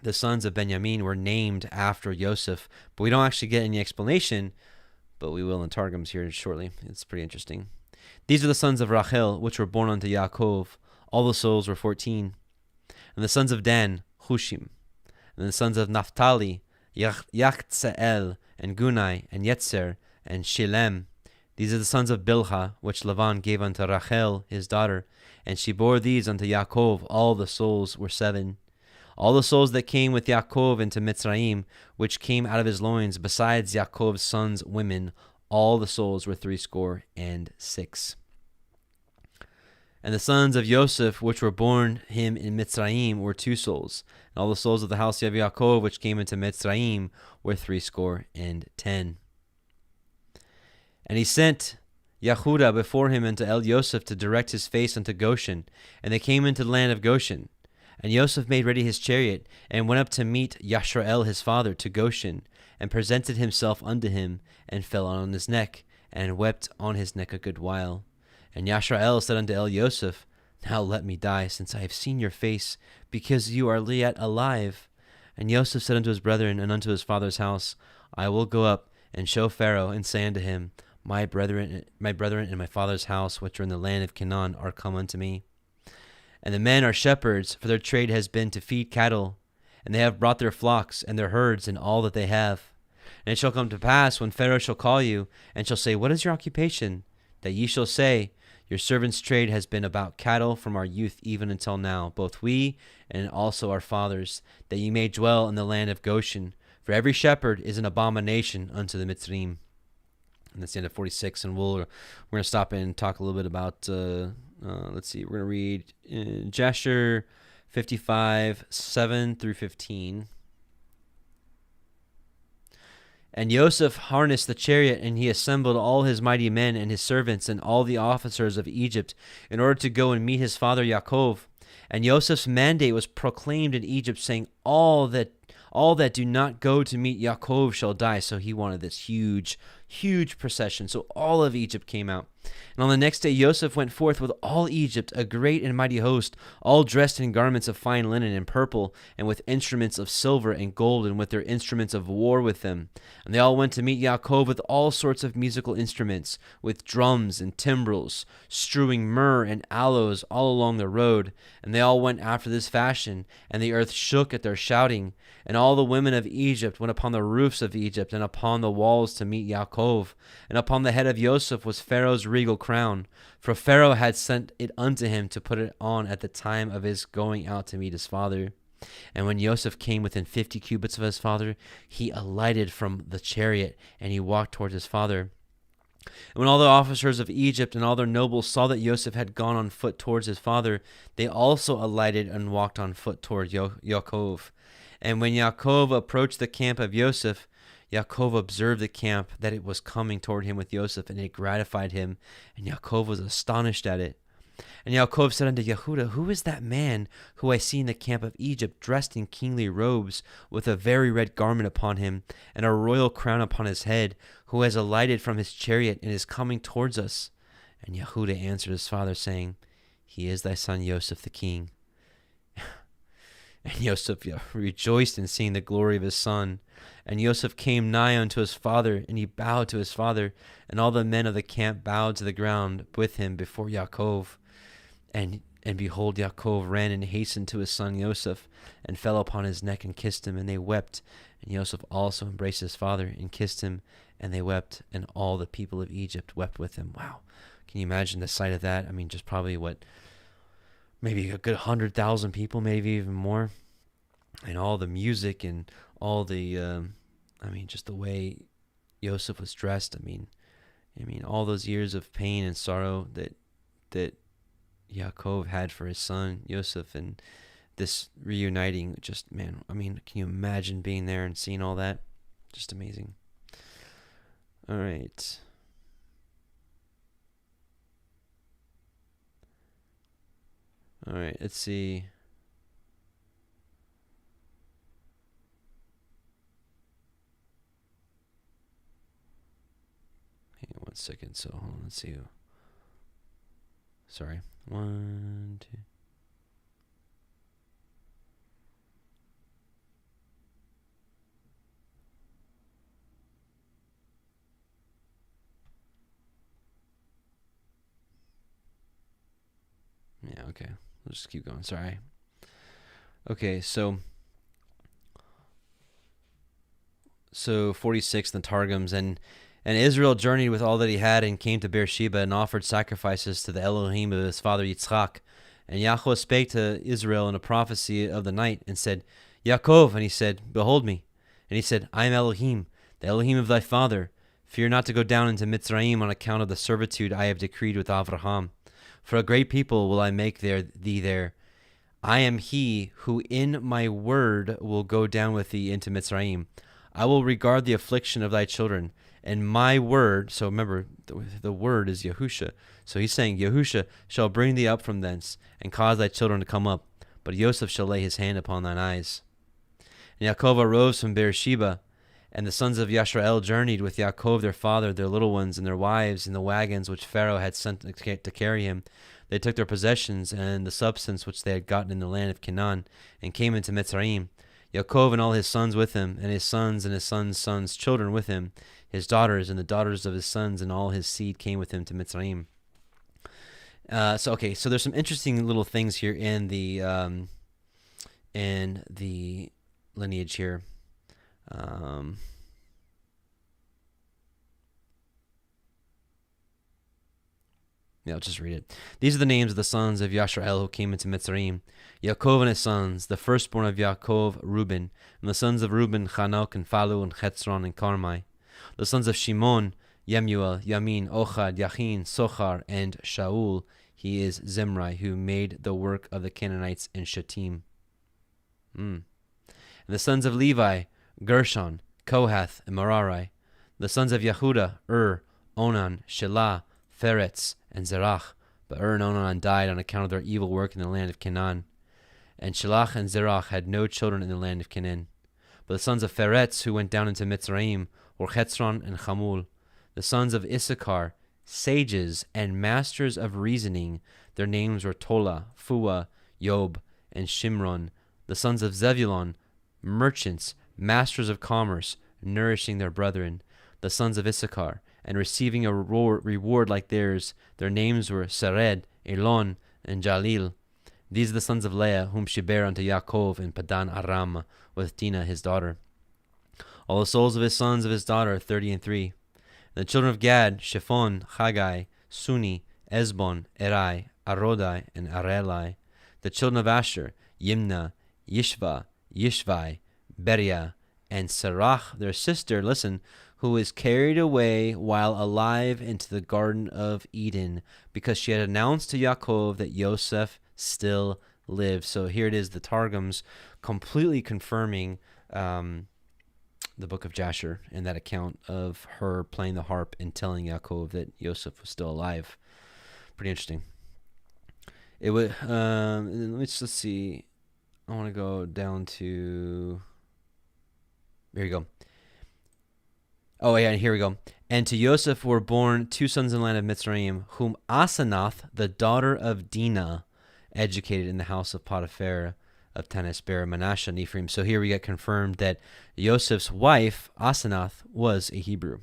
the sons of Benjamin were named after Yosef, but we don't actually get any explanation, but we will in Targums here shortly. It's pretty interesting. These are the sons of Rachel, which were born unto Yaakov. All the souls were 14. And the sons of Dan, Hushim. And the sons of Naphtali, Yachzeel, and Gunai, and Yetzer, and Shilem. These are the sons of Bilhah, which Lavan gave unto Rachel, his daughter, and she bore these unto Yaakov. All the souls were 7. All the souls that came with Yaakov into Mitzrayim, which came out of his loins, besides Yaakov's sons' women, all the souls were 66. And the sons of Yosef, which were born him in Mitzrayim, were 2 souls. And all the souls of the house of Yaakov, which came into Mitzrayim, were 70. And he sent Yehuda before him unto El Yosef to direct his face unto Goshen. And they came into the land of Goshen. And Yosef made ready his chariot, and went up to meet Yashrael his father to Goshen, and presented himself unto him, and fell on his neck, and wept on his neck a good while. And Yashrael said unto El Yosef, Now let me die, since I have seen your face, because you are yet alive. And Yosef said unto his brethren and unto his father's house, I will go up and show Pharaoh, and say unto him, My brethren and my father's house, which are in the land of Canaan, are come unto me. And the men are shepherds, for their trade has been to feed cattle, and they have brought their flocks and their herds and all that they have. And it shall come to pass, when Pharaoh shall call you, and shall say, What is your occupation? That ye shall say, Your servant's trade has been about cattle from our youth even until now, both we and also our fathers, that ye may dwell in the land of Goshen. For every shepherd is an abomination unto the Mitzrayim. And that's the end of 46, and we're going to stop and talk a little bit about, let's see, we're going to read Jasher 55, 7 through 15. And Yosef harnessed the chariot, and he assembled all his mighty men and his servants and all the officers of Egypt in order to go and meet his father Yaakov. And Yosef's mandate was proclaimed in Egypt, saying, All that do not go to meet Yaakov shall die. So he wanted this huge procession. So all of Egypt came out. And on the next day Yosef went forth with all Egypt, a great and mighty host, all dressed in garments of fine linen and purple, and with instruments of silver and gold, and with their instruments of war with them. And they all went to meet Yaakov with all sorts of musical instruments, with drums and timbrels, strewing myrrh and aloes all along the road. And they all went after this fashion, and the earth shook at their shouting. And all the women of Egypt went upon the roofs of Egypt and upon the walls to meet Yaakov. And upon the head of Yosef was Pharaoh's regal crown, for Pharaoh had sent it unto him to put it on at the time of his going out to meet his father. And when Yosef came within 50 cubits of his father, he alighted from the chariot, and he walked towards his father. And when all the officers of Egypt and all their nobles saw that Yosef had gone on foot towards his father, they also alighted and walked on foot toward Yaakov. And when Yaakov approached the camp of Yosef, Yaakov observed the camp, that it was coming toward him with Yosef, and it gratified him, and Yaakov was astonished at it. And Yaakov said unto Yehuda, Who is that man who I see in the camp of Egypt, dressed in kingly robes, with a very red garment upon him, and a royal crown upon his head, who has alighted from his chariot, and is coming towards us? And Yehuda answered his father, saying, He is thy son Joseph the king. And Joseph rejoiced in seeing the glory of his son. And Joseph came nigh unto his father, and he bowed to his father. And all the men of the camp bowed to the ground with him before Yaakov. And behold, Yaakov ran and hastened to his son Joseph, and fell upon his neck and kissed him, and they wept. And Joseph also embraced his father and kissed him, and they wept. And all the people of Egypt wept with him. Wow. Can you imagine the sight of that? I mean, just probably maybe a good 100,000 people, maybe even more. And all the music and all the, just the way Joseph was dressed. I mean, all those years of pain and sorrow that Yaakov had for his son Joseph, and this reuniting, just, man, can you imagine being there and seeing all that? Just amazing. All right. All right, let's see. Hang on 1 second. So hold on, let's see. Sorry. 1, 2. Yeah, okay. We'll just keep going. Sorry. Okay, so 46 in the Targums, and Israel journeyed with all that he had and came to Beersheba and offered sacrifices to the Elohim of his father Yitzchak. And Yahuah spake to Israel in a prophecy of the night and said, Yaakov, and he said, Behold me. And he said, I am Elohim, the Elohim of thy father. Fear not to go down into Mitzrayim on account of the servitude I have decreed with Avraham. For a great people will I make thee there. I am he who in my word will go down with thee into Mitzrayim. I will regard the affliction of thy children, and my word, so remember, the word is Yahusha. So he's saying, Yahusha shall bring thee up from thence, and cause thy children to come up. But Joseph shall lay his hand upon thine eyes. And Yaakov arose from Beersheba, and the sons of Yashrael journeyed with Yaakov their father, their little ones, and their wives, in the wagons which Pharaoh had sent to carry him. They took their possessions and the substance which they had gotten in the land of Canaan, and came into Mitzrayim. Yaakov and all his sons with him, and his sons' sons' children with him, his daughters and the daughters of his sons, and all his seed came with him to Mitzrayim. So there's some interesting little things here in the lineage here. I'll just read it. These are the names of the sons of Yashrael who came into Mitzrayim. Yaakov and his sons, the firstborn of Yaakov, Reuben, and the sons of Reuben, Chanok, and Phalu, and Chetzron, and Carmi. The sons of Shimon, Yemuel, Yamin, Ochad, Yachin, Sochar, and Shaul. He is Zimri, who made the work of the Canaanites in Shittim. And the sons of Levi, Gershon, Kohath, and Merari. The sons of Yehuda, Onan, Shelah, Pheretz, and Zerach. But and Onan died on account of their evil work in the land of Canaan. And Shelah and Zerach had no children in the land of Canaan. But the sons of Pheretz, who went down into Mitzrayim, were Chetzron and Chamul. The sons of Issachar, sages and masters of reasoning. Their names were Tola, Phua, Yob, and Shimron. The sons of Zebulon, merchants, masters of commerce, nourishing their brethren. The sons of Issachar, and receiving a reward like theirs. Their names were Sered, Elon, and Jalil. These are the sons of Leah, whom she bare unto Yaakov in Padan Aram, with Dinah his daughter. All the souls of his sons of his daughter, 33. And the children of Gad, Shephon, Haggai, Suni, Ezbon, Erai, Arodai, and Arelai. The children of Asher, Yimna, Yishva, Yishvai, Beriah, and Serach, their sister, listen, who was carried away while alive into the Garden of Eden, because she had announced to Yaakov that Yosef still lived. So here it is, the Targums completely confirming the book of Jasher and that account of her playing the harp and telling Yaakov that Yosef was still alive. Pretty interesting. It would. Let's see. I want to go down to. Here you go. Oh yeah, and here we go. And to Joseph were born two sons in the land of Mitzrayim, whom Asenath, the daughter of Dinah, educated in the house of Potiphar of Tanis, Ber, Manasseh, and Ephraim. So here we get confirmed that Joseph's wife, Asenath, was a Hebrew.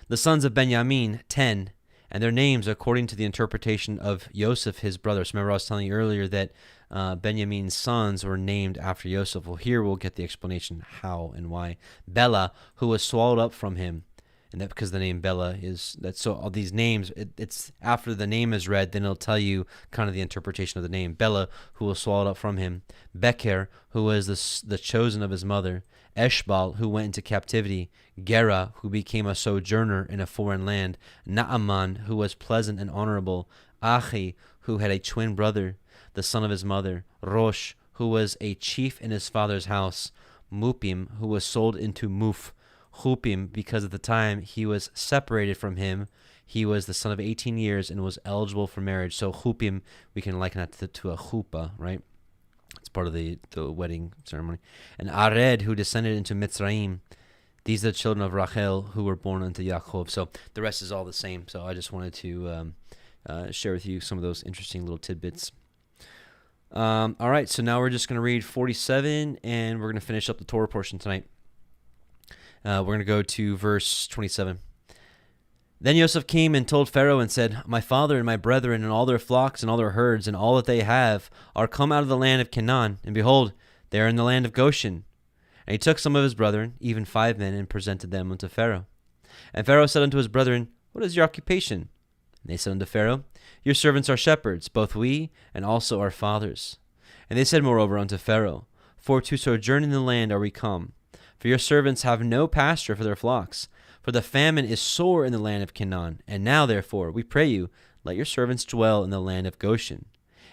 The sons of Benjamin, 10, and their names according to the interpretation of Joseph, his brother. So remember I was telling you earlier that Benjamin's sons were named after Joseph. Well, here we'll get the explanation how and why. Bela, who was swallowed up from him, and that because the name Bela is that. So all these names, it's after the name is read, then it'll tell you kind of the interpretation of the name. Bela, who was swallowed up from him. Becher, who was the chosen of his mother. Eshbal, who went into captivity. Gera, who became a sojourner in a foreign land. Naaman, who was pleasant and honorable. Achi, who had a twin brother, the son of his mother. Rosh, who was a chief in his father's house. Mupim, who was sold into Muf. Chupim, because at the time he was separated from him, he was the son of 18 years and was eligible for marriage. So Chupim, we can liken that to a chuppah, right? It's part of the wedding ceremony. And Ared, who descended into Mitzrayim. These are the children of Rachel who were born unto Yaakov. So the rest is all the same. So I just wanted to share with you some of those interesting little tidbits. All right, so now we're just going to read 47, and we're going to finish up the Torah portion tonight. We're going to go to verse 27. Then Joseph came and told Pharaoh and said, My father and my brethren and all their flocks and all their herds and all that they have are come out of the land of Canaan, and behold, they are in the land of Goshen. And he took some of his brethren, even 5 men, and presented them unto Pharaoh. And Pharaoh said unto his brethren, What is your occupation? And they said unto Pharaoh, Your servants are shepherds, both we and also our fathers. And they said moreover unto Pharaoh, For to sojourn in the land are we come. For your servants have no pasture for their flocks. For the famine is sore in the land of Canaan. And now, therefore, we pray you, let your servants dwell in the land of Goshen.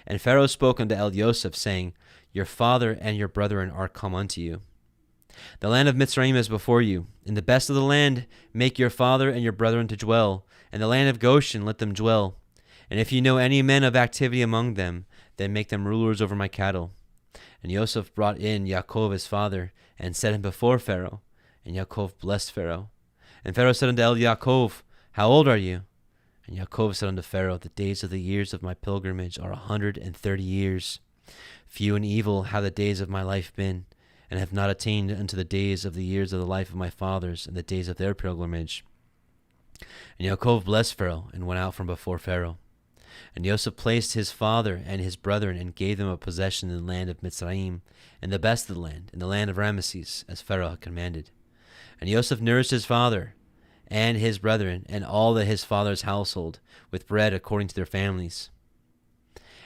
And Pharaoh spoke unto Joseph, saying, Your father and your brethren are come unto you. The land of Mitzrayim is before you. In the best of the land make your father and your brethren to dwell. In the land of Goshen let them dwell. And if you know any men of activity among them, then make them rulers over my cattle. And Joseph brought in Yaakov his father, and set him before Pharaoh. And Yaakov blessed Pharaoh. And Pharaoh said unto Yaakov, How old are you? And Yaakov said unto Pharaoh, The days of the years of my pilgrimage are 130 years. Few and evil have the days of my life been, and have not attained unto the days of the years of the life of my fathers, and the days of their pilgrimage. And Yaakov blessed Pharaoh, and went out from before Pharaoh. And Joseph placed his father and his brethren, and gave them a possession in the land of Mitzrayim, and the best of the land, in the land of Ramesses, as Pharaoh had commanded. And Joseph nourished his father and his brethren, and all that his father's household, with bread according to their families.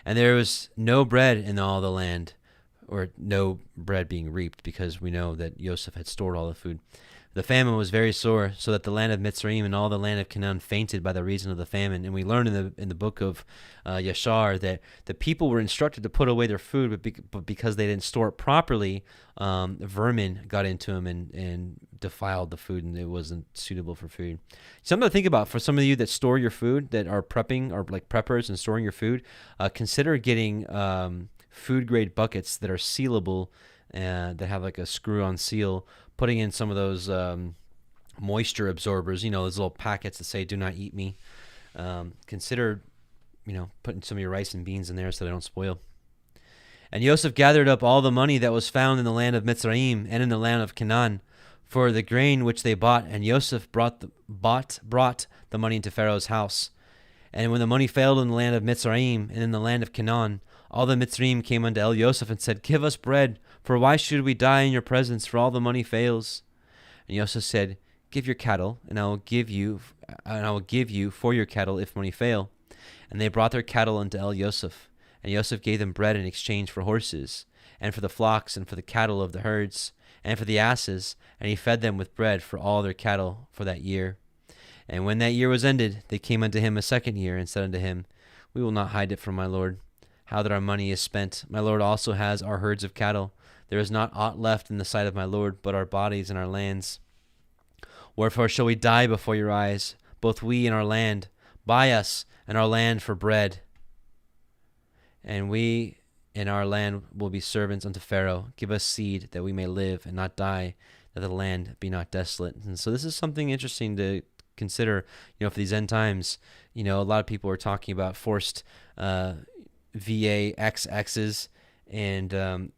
And there was no bread in all the land, or no bread being reaped, because we know that Joseph had stored all the food. The famine was very sore, so that the land of Mitzrayim and all the land of Canaan fainted by the reason of the famine. And we learn in the book of Yashar that the people were instructed to put away their food, but because they didn't store it properly, vermin got into them and defiled the food, and it wasn't suitable for food. Something to think about for some of you that store your food, that are prepping, or like preppers and storing your food. Consider getting food grade buckets that are sealable, that have like a screw-on seal. Putting in some of those moisture absorbers, those little packets that say "Do not eat me." Consider, putting some of your rice and beans in there so they don't spoil. And Joseph gathered up all the money that was found in the land of Mitzrayim and in the land of Canaan, for the grain which they bought. And Joseph brought the money into Pharaoh's house. And when the money failed in the land of Mitzrayim and in the land of Canaan, all the Mitzrayim came unto Joseph and said, Give us bread, for why should we die in your presence, for all the money fails? And Joseph said, Give your cattle, and I will give you for your cattle if money fail. And they brought their cattle unto Joseph. And Joseph gave them bread in exchange for horses, and for the flocks, and for the cattle of the herds, and for the asses, and he fed them with bread for all their cattle for that year. And when that year was ended, they came unto him a second year, and said unto him, We will not hide it from my lord, how that our money is spent. My lord also has our herds of cattle. There is not aught left in the sight of my lord, but our bodies and our lands. Wherefore shall we die before your eyes, both we and our land? Buy us and our land for bread. and we in our land will be servants unto Pharaoh. Give us seed that we may live and not die, that the land be not desolate. And so this is something interesting to consider, for these end times. A lot of people are talking about forced VAXXs, and I'm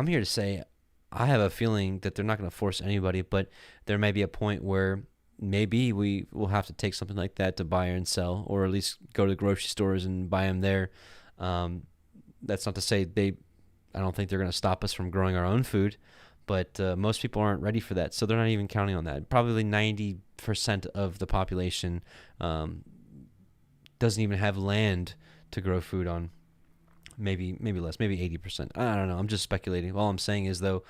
here to say I have a feeling that they're not going to force anybody, but there may be a point where maybe we will have to take something like that to buy and sell, or at least go to the grocery stores and buy them there. That's not to say I don't think they're going to stop us from growing our own food, but most people aren't ready for that, so they're not even counting on that. Probably 90% of the population doesn't even have land to grow food on. Maybe less, maybe 80%. I don't know. I'm just speculating. All I'm saying is, though,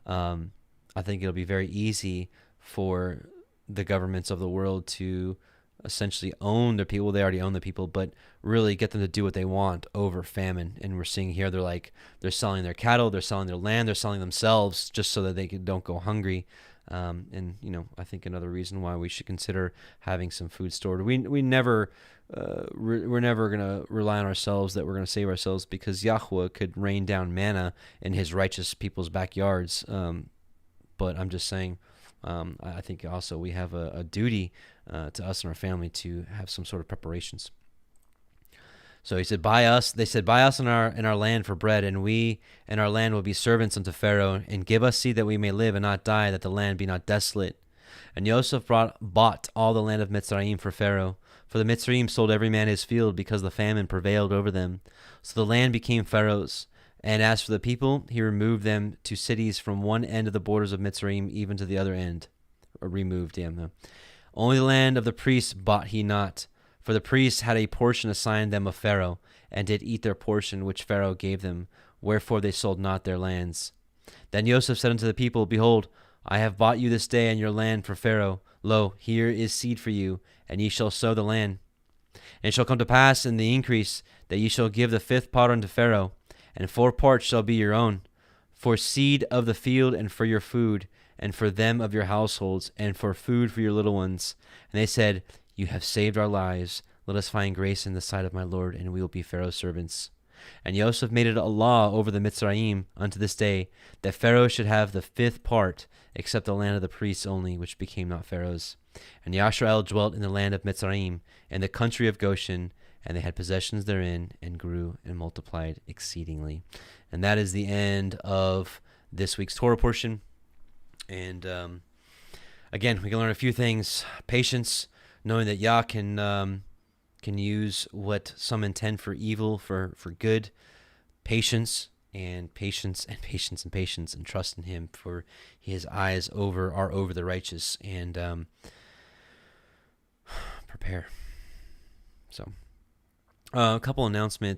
I think it'll be very easy for the governments of the world to essentially own their people. They already own the people, but really get them to do what they want over famine. And we're seeing here, they're selling their cattle, they're selling their land, they're selling themselves just so that they don't go hungry. And I think another reason why we should consider having some food stored. We're never going to rely on ourselves, that we're going to save ourselves, because Yahuah could rain down manna in his righteous people's backyards. But I'm just saying, I think also we have a duty to us and our family to have some sort of preparations. So he said, they said, buy us in our land for bread, and we and our land will be servants unto Pharaoh, and give us seed that we may live and not die, that the land be not desolate. And Joseph bought all the land of Mitzrayim for Pharaoh, for the Mitzrayim sold every man his field, because the famine prevailed over them. So the land became Pharaoh's. And as for the people, he removed them to cities from one end of the borders of Mitzrayim even to the other end. Or removed them. Only the land of the priests bought he not, for the priests had a portion assigned them of Pharaoh, and did eat their portion which Pharaoh gave them, wherefore they sold not their lands. Then Joseph said unto the people, Behold, I have bought you this day and your land for Pharaoh. Lo, here is seed for you, and ye shall sow the land. And it shall come to pass in the increase that ye shall give the 5th part unto Pharaoh, and 4 parts shall be your own, for seed of the field, and for your food, and for them of your households, and for food for your little ones. And they said, You have saved our lives. Let us find grace in the sight of my Lord, and we will be Pharaoh's servants. And Joseph made it a law over the Mitzrayim unto this day, that Pharaoh should have the 5th part, except the land of the priests only, which became not Pharaoh's. And Yashrael dwelt in the land of Mitzrayim, in the country of Goshen, and they had possessions therein, and grew and multiplied exceedingly. And that is the end of this week's Torah portion. And again, we can learn a few things. Patience, knowing that Yah can use what some intend for evil for good. Patience, and patience, and patience, and patience, and trust in him, for his eyes are over the righteous. And prepare. So a couple announcements.